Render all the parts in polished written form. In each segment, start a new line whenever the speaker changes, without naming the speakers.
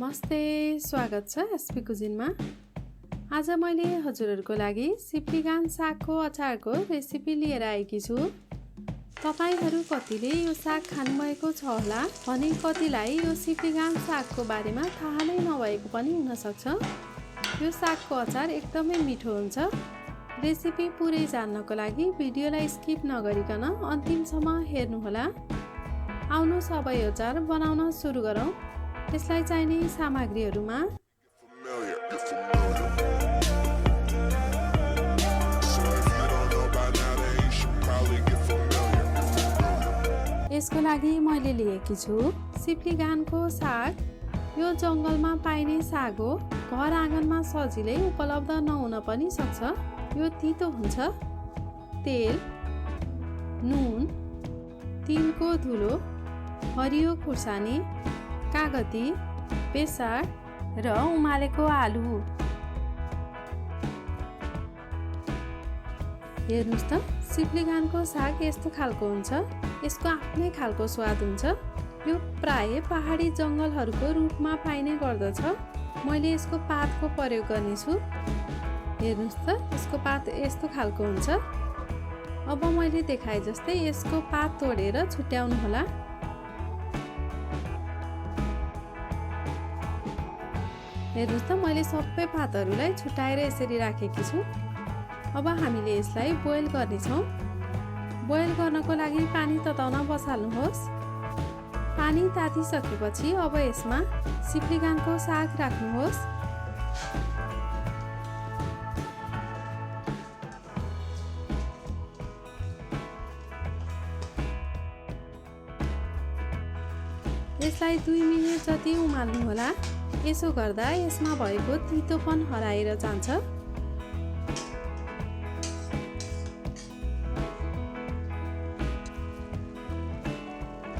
नमस्ते, स्वागत छ एसपी कुजिनमा। आज मैले हजुरहरूको लागि सिप्लिगान सागको अचारको रेसिपी लिएर आएकी छु। तपाईहरू कतिले यो साग खानुभएको छ होला भने कतिलाई यो सिप्लिगान सागको बारेमा थाहा नै नभएको पनि हुन सक्छ। यो सागको अचार एकदमै मिठो हुन्छ। रेसिपी पुरै जान्नको लागि भिडियोलाई स्किप नगरिकन अन्तिमसम्म हेर्नुहोला। आउनु सबै अचार बनाउन सुरु गरौँ। यसलाई चाहिने सामग्रीहरुमा यसको लागि मैले लिएकी छु सिप्लिगानको साग। यो जंगलमा पाइने साग हो। घर आँगनमा सजिलै उपलब्ध नहुन पनि सक्छ। यो तितो हुन्छ। तेल, नुन, तिलको धुलो, हरियो खुर्सानी, कागती, बेसार र उमालेको आलु। हेर्नुस् त, सिप्लिगानको साग यस्तो खालको हुन्छ। यसको आफ्नै खालको स्वाद हुन्छ। यो प्राय पहाडी जंगलहरूको रुखमा पाइने गर्दछ। मैले यसको पातको प्रयोग गर्नेछु। हेर्नुस् त, यसको पात यस्तो खालको हुन्छ। अब मैले देखाए जस्तै यसको पात तोडेर छुट्याउनु होला। हेर्नुस् त, मैले सबै पातहरूलाई छुट्याएर यसरी राखेकी छु। अब हामीले यसलाई बोइल गर्नेछौँ। बोइल गर्नको लागि पानी तताउन बसाल्नुहोस्। पानी तातिसकेपछि अब यसमा सिप्लिगानको साग राख्नुहोस्। यसलाई 2 मिनेट जति उमाल्नु होला। यसो गर्दा यसमा भएको तितोपन हराएर जान्छ।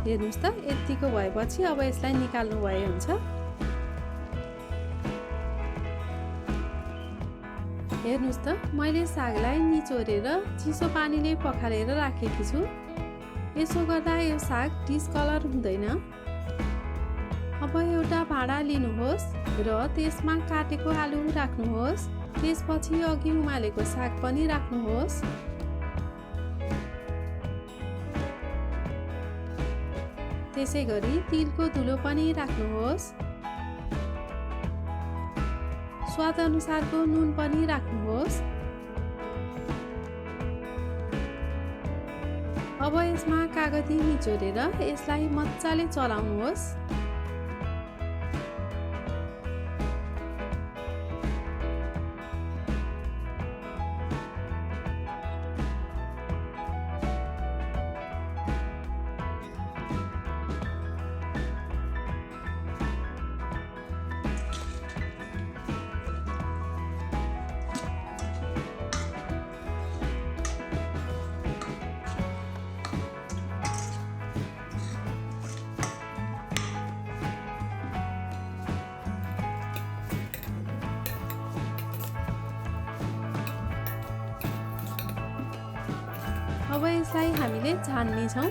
हेर्नुस् त, यतिको भएपछि अब यसलाई निकाल्नु भए हुन्छ। हेर्नुस् त, मैले सागलाई निचोरेर चिसो पानीले पखालेर राखेकी छु। यसो गर्दा यो साग डिस्कलर हुँदैन। अब एउटा भाँडा लिनुहोस् र त्यसमा काटेको आलु राख्नुहोस्। त्यसपछि अघि उमालेको साग पनि राख्नुहोस्। त्यसैगरी तिलको धुलो पनि राख्नुहोस्। स्वाद अनुसारको नुन पनि राख्नुहोस्। अब यसमा कागती निचोरेर यसलाई मजाले चलाउनुहोस्। अब यसलाई हामीले छान्नेछौँ।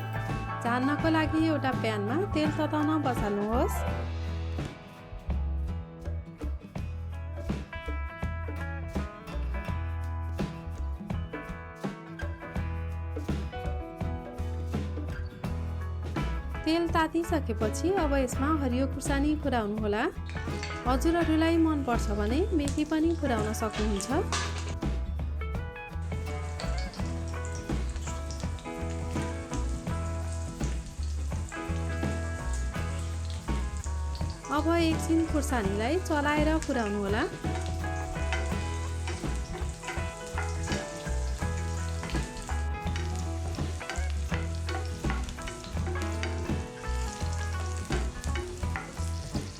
छान्नको लागि एउटा प्यानमा तेल तताउन बसाल्नुहोस्। तेल तातिसकेपछि अब यसमा हरियो खुर्सानी फुराउनु होला। हजुरहरूलाई मन पर्छ भने मेथी पनि फुराउन सक्नुहुन्छ। अब एकछिन खुर्सानीलाई चलाएर फुराउनु होला।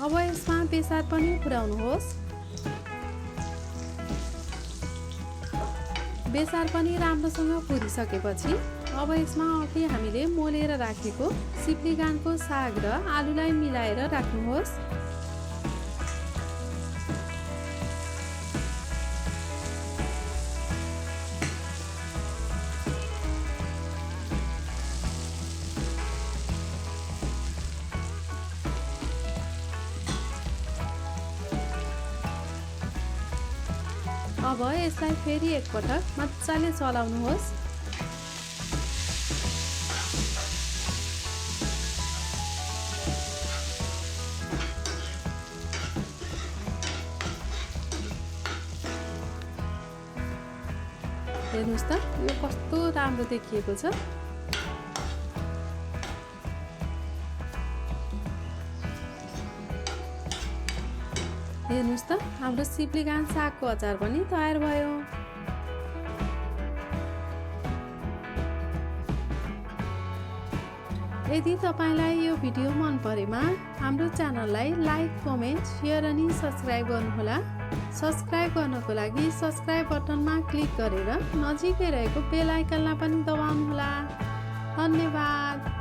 अब यसमा बेसार पनि फुराउनुहोस्। बेसार पनि राम्रोसँग फुरिसकेपछि अब यसमा अघि हामीले मोलेर राखेको सिप्लिगानको साग र आलुलाई मिलाएर राख्नुहोस्। अब यसलाई फेरि एकपटक मजाले चलाउनुहोस्। हेर्नुस् त यो कस्तो राम्रो देखिएको छ। हेर्नुस् त हाम्रो सिप्लिगान सागको अचार पनि तयार भयो। यदि तपाईलाई यो भिडियो मन परेमा हाम्रो च्यानललाई लाइक, कमेन्ट, शेयर अनि सब्स्क्राइब गर्नुहोला। सब्स्क्राइब गर्नको लागि सब्स्क्राइब बटनमा क्लिक गरेर नजिकै रहेको बेल आइकनलाई पनि दबाउनुहोला। धन्यवाद।